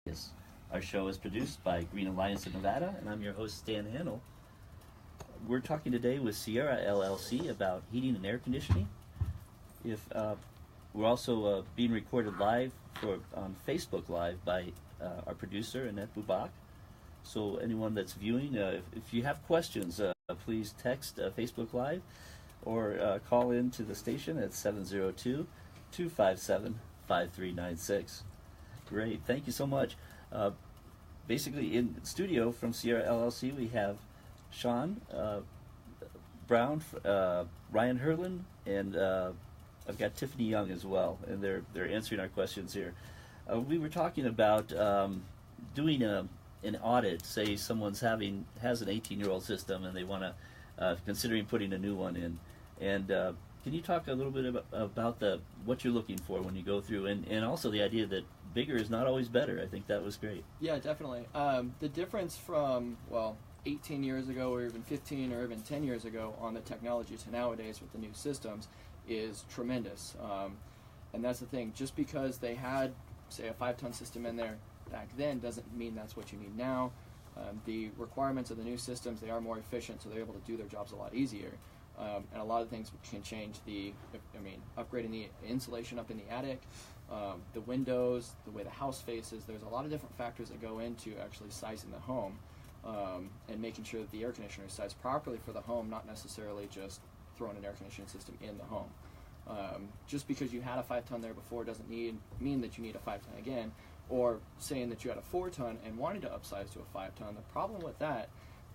Yes. Our show is produced by Green Alliance of Nevada, and I'm your host, Stan Hannell. We're talking today with Sierra LLC about heating and air conditioning. If We're also being recorded live on Facebook Live by our producer, Annette Bubak. So anyone that's viewing, if you have questions, please text Facebook Live or call in to the station at 702-257-5396. Great, thank you so much. Basically, in studio from Sierra LLC, we have Sean Brown, Ryan Herlin, and I've got Tiffany Young as well, and they're answering our questions here. We were talking about doing an audit. Say someone's has an 18-year-old system and they want to considering putting a new one in, and can you talk a little bit about what you're looking for when you go through, and also the idea that bigger is not always better? I think that was great. Yeah, definitely. The difference from, 18 years ago or even 15 or even 10 years ago on the technology to nowadays with the new systems is tremendous. And that's the thing. Just because they had, say, a 5-ton system in there back then doesn't mean that's what you need now. The requirements of the new systems, they are more efficient, so they're able to do their jobs a lot easier. And a lot of things can change upgrading the insulation up in the attic, the windows, the way the house faces. There's a lot of different factors that go into actually sizing the home and making sure that the air conditioner is sized properly for the home, not necessarily just throwing an air conditioning system in the home. Just because you had a 5-ton there before doesn't mean that you need a 5-ton again, or saying that you had a 4-ton and wanting to upsize to a 5-ton. The problem with that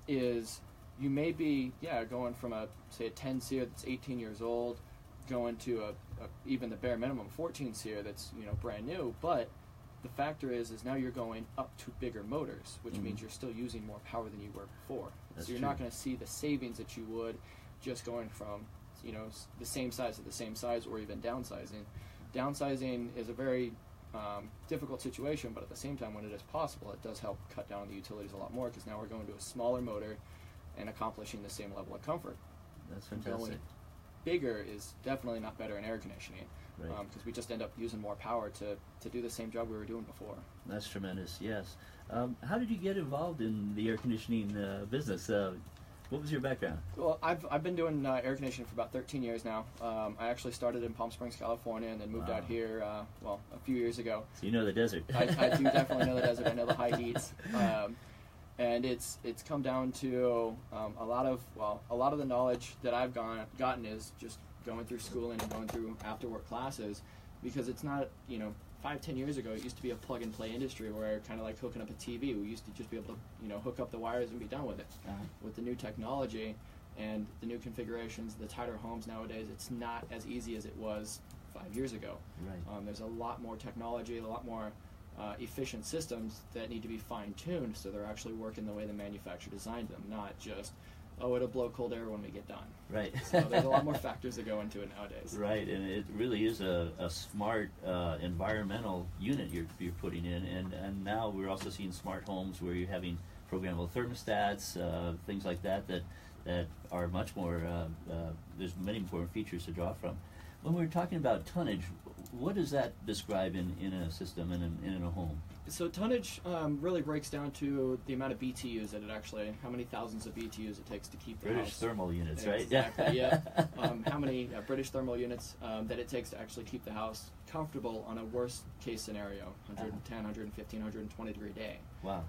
is you may be, going from a 10 SEER that's 18 years old, going to even the bare minimum 14 SEER that's brand new. But the factor is now you're going up to bigger motors, which means you're still using more power than you were before. That's so you're true. Not going to see the savings that you would just going from the same size to the same size, or even downsizing. Downsizing is a very difficult situation, but at the same time, when it is possible, it does help cut down the utilities a lot more, because now we're going to a smaller motor and accomplishing the same level of comfort. That's fantastic. Going bigger is definitely not better in air conditioning, because we just end up using more power to do the same job we were doing before. That's tremendous, yes. How did you get involved in the air conditioning business? What was your background? Well, I've been doing air conditioning for about 13 years now. I actually started in Palm Springs, California, and then moved out here, a few years ago. So you know the desert. I do definitely know the desert. I know the high heats. And it's come down to a lot of the knowledge that I've gotten is just going through schooling and going through after work classes, because it's not 5-10 years ago it used to be a plug and play industry where kind of like hooking up a TV. We used to just be able to hook up the wires and be done with it. With the new technology and the new configurations, the tighter homes nowadays, it's not as easy as it was 5 years ago. Right. There's a lot more technology, a lot more efficient systems that need to be fine-tuned so they're actually working the way the manufacturer designed them, not just, it'll blow cold air when we get done. Right. So there's a lot more factors that go into it nowadays. Right, and it really is a smart environmental unit you're putting in, and now we're also seeing smart homes where you're having programmable thermostats, things like that are much more, there's many more features to draw from. When we're talking about tonnage, what does that describe in a system, in a home? So tonnage really breaks down to the amount of BTUs that it actually, how many thousands of BTUs it takes to keep the British house. thermal units, right? Exactly, yeah. How many British thermal units that it takes to actually keep the house comfortable on a worst case scenario, 110, 115, 120 degree day. Wow.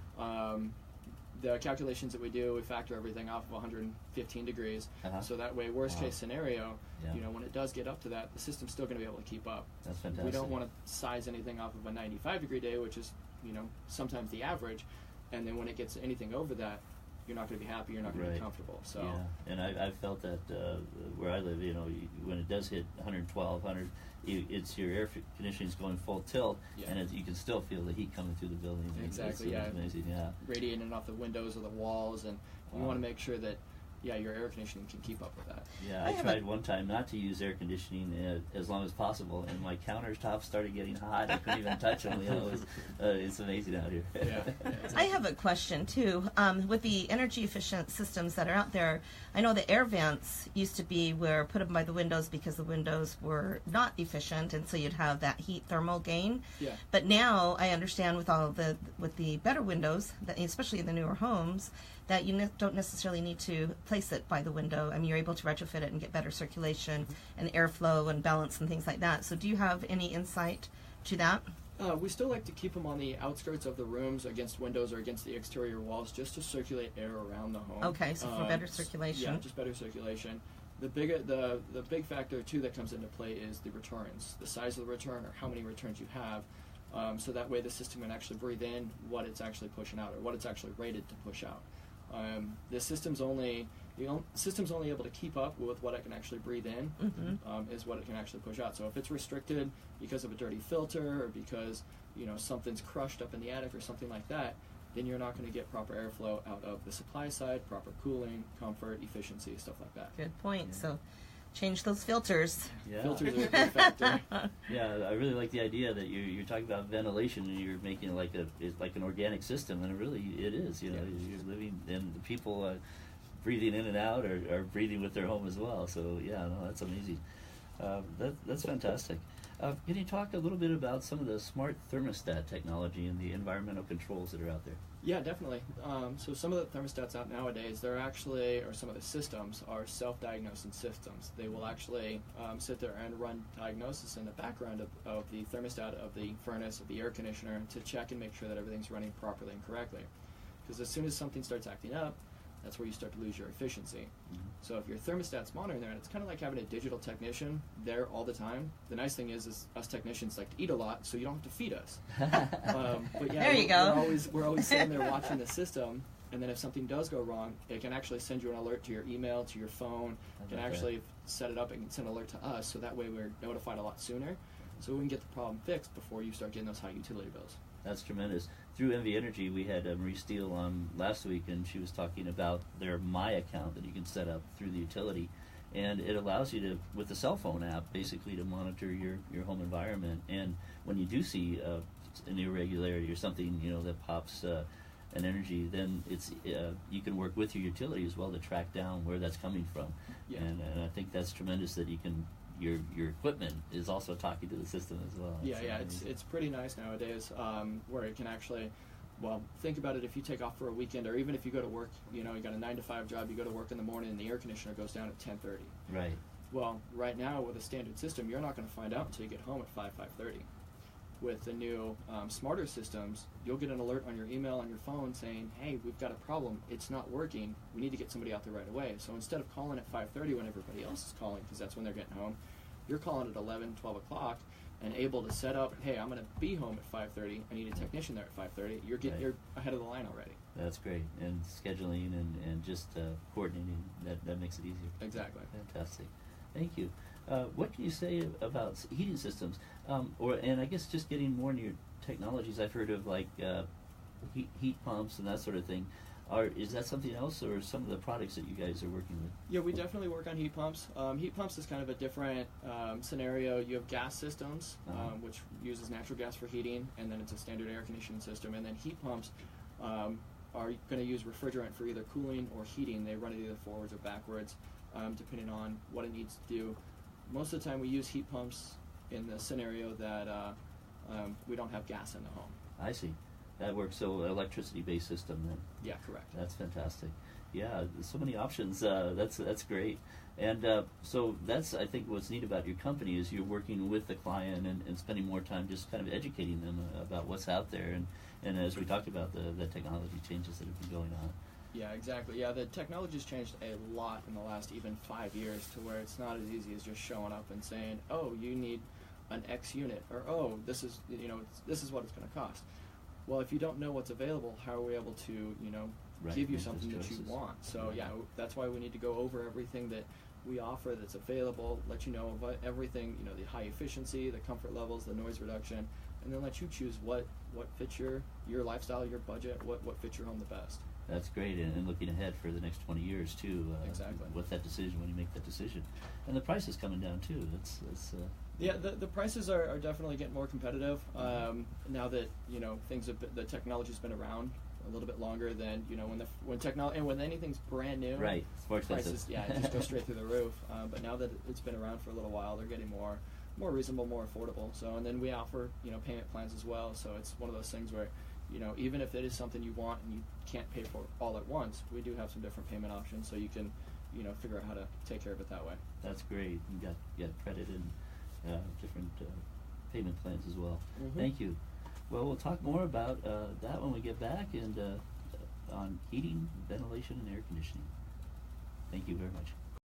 The calculations that we do, we factor everything off of 115 degrees, so that way, worst case scenario, when it does get up to that, the system's still going to be able to keep up. That's fantastic. We don't want to size anything off of a 95 degree day, which is sometimes the average, and then when it gets anything over that, you're not going to be happy, you're not going to be comfortable. So and I've felt that where I live, when it does hit 112, it's your air conditioning's going full tilt, and you can still feel the heat coming through the building. Exactly, it's amazing, radiating off the windows or the walls, and you want to make sure that yeah, your air conditioning can keep up with that. Yeah, I tried one time not to use air conditioning as long as possible, and my countertops started getting hot. I couldn't even touch them. You know, it's amazing out here. I have a question too. With the energy efficient systems that are out there, I know the air vents used to be where put them by the windows because the windows were not efficient, and so you'd have that heat thermal gain. Yeah. But now I understand with the better windows, especially in the newer homes, that you don't necessarily need to place it by the window. I mean, you're able to retrofit it and get better circulation and airflow and balance and things like that. So do you have any insight to that? We still like to keep them on the outskirts of the rooms against windows or against the exterior walls just to circulate air around the home. Okay, so for better circulation. Yeah, just better circulation. The big factor too that comes into play is the returns, the size of the return or how many returns you have. So that way the system can actually breathe in what it's actually pushing out or what it's actually rated to push out. The system's only able to keep up with what it can actually breathe in, is what it can actually push out. So if it's restricted because of a dirty filter or because something's crushed up in the attic or something like that, then you're not going to get proper airflow out of the supply side, proper cooling, comfort, efficiency, stuff like that. Good point. Yeah. So change those filters. Yeah. Filters are a big factor. Yeah, I really like the idea that you're talking about ventilation and you're making it it's like an organic system, and it is. You're living, and the people breathing in and out are breathing with their home as well. So yeah, no, that's amazing. That's fantastic. Can you talk a little bit about some of the smart thermostat technology and the environmental controls that are out there? Yeah, definitely. So some of the thermostats out nowadays, or some of the systems are self-diagnosing systems. They will actually sit there and run diagnosis in the background of the thermostat, of the furnace, of the air conditioner, to check and make sure that everything's running properly and correctly. Because as soon as something starts acting up, that's where you start to lose your efficiency. So if your thermostat's monitoring there, and it's kind of like having a digital technician there all the time. The nice thing is us technicians like to eat a lot, so you don't have to feed us. But yeah, there you go. We're always sitting there watching the system, and then if something does go wrong, it can actually send you an alert to your email, to your phone. It can actually set it up and send an alert to us, so that way we're notified a lot sooner, so we can get the problem fixed before you start getting those high utility bills. That's tremendous. Through MV Energy, we had Marie Steele on last week, and she was talking about their My account that you can set up through the utility, and it allows you to, with the cell phone app, basically to monitor your home environment. And when you do see an irregularity or something, that pops an energy, then it's you can work with your utility as well to track down where that's coming from. Yeah. And I think that's tremendous that you can. Your equipment is also talking to the system as well. It's pretty nice nowadays, where it can actually, think about it. If you take off for a weekend, or even if you go to work, you got a 9-to-5 job, you go to work in the morning and the air conditioner goes down at 10:30. Right. Well, right now with a standard system, you're not going to find out until you get home at 5:30. With the new smarter systems, you'll get an alert on your email on your phone saying, hey, we've got a problem, it's not working, we need to get somebody out there right away. So instead of calling at 5:30 when everybody else is calling, because that's when they're getting home, you're calling at 11, 12 o'clock and able to set up, hey, I'm going to be home at 5:30, I need a technician there at 5:30, you're ahead of the line already. That's great. And scheduling and just coordinating, that makes it easier. Exactly. Fantastic. Thank you. What can you say about heating systems? And I guess just getting more into your technologies, I've heard of like heat pumps and that sort of thing. Is that something else, or some of the products that you guys are working with? Yeah, we definitely work on heat pumps. Heat pumps is kind of a different scenario. You have gas systems, which uses natural gas for heating, and then it's a standard air conditioning system. And then heat pumps are going to use refrigerant for either cooling or heating. They run it either forwards or backwards, depending on what it needs to do. Most of the time we use heat pumps in the scenario that we don't have gas in the home. I see. That works. So electricity-based system then. Yeah, correct. That's fantastic. Yeah, there's so many options. That's great. And so that's, I think, what's neat about your company is you're working with the client and spending more time just kind of educating them about what's out there. And as we talked about, the technology changes that have been going on. Yeah, exactly. Yeah, the technology's changed a lot in the last even 5 years, to where it's not as easy as just showing up and saying, oh, you need an X unit, or oh, this is what it's going to cost. Well, if you don't know what's available, how are we able to give you something that you want? So yeah, that's why we need to go over everything that we offer that's available, let you know about everything, the high efficiency, the comfort levels, the noise reduction, and then let you choose what fits your lifestyle, your budget, what fits your home the best. That's great, and looking ahead for the next 20 years too. Exactly. With that decision, when you make that decision, and the price is coming down too. That's yeah. The prices are definitely getting more competitive now that the technology's been around a little bit longer than when anything's brand new. Right. It's more expensive. Prices, it just goes straight through the roof. But now that it's been around for a little while, they're getting more reasonable, more affordable. So, and then we offer payment plans as well. So it's one of those things where even if it is something you want and you can't pay for all at once, we do have some different payment options, so you can figure out how to take care of it that way. That's great. You got credit and different payment plans as well. Mm-hmm. Thank you. Well, we'll talk more about that when we get back, and on heating, ventilation, and air conditioning. Thank you very much.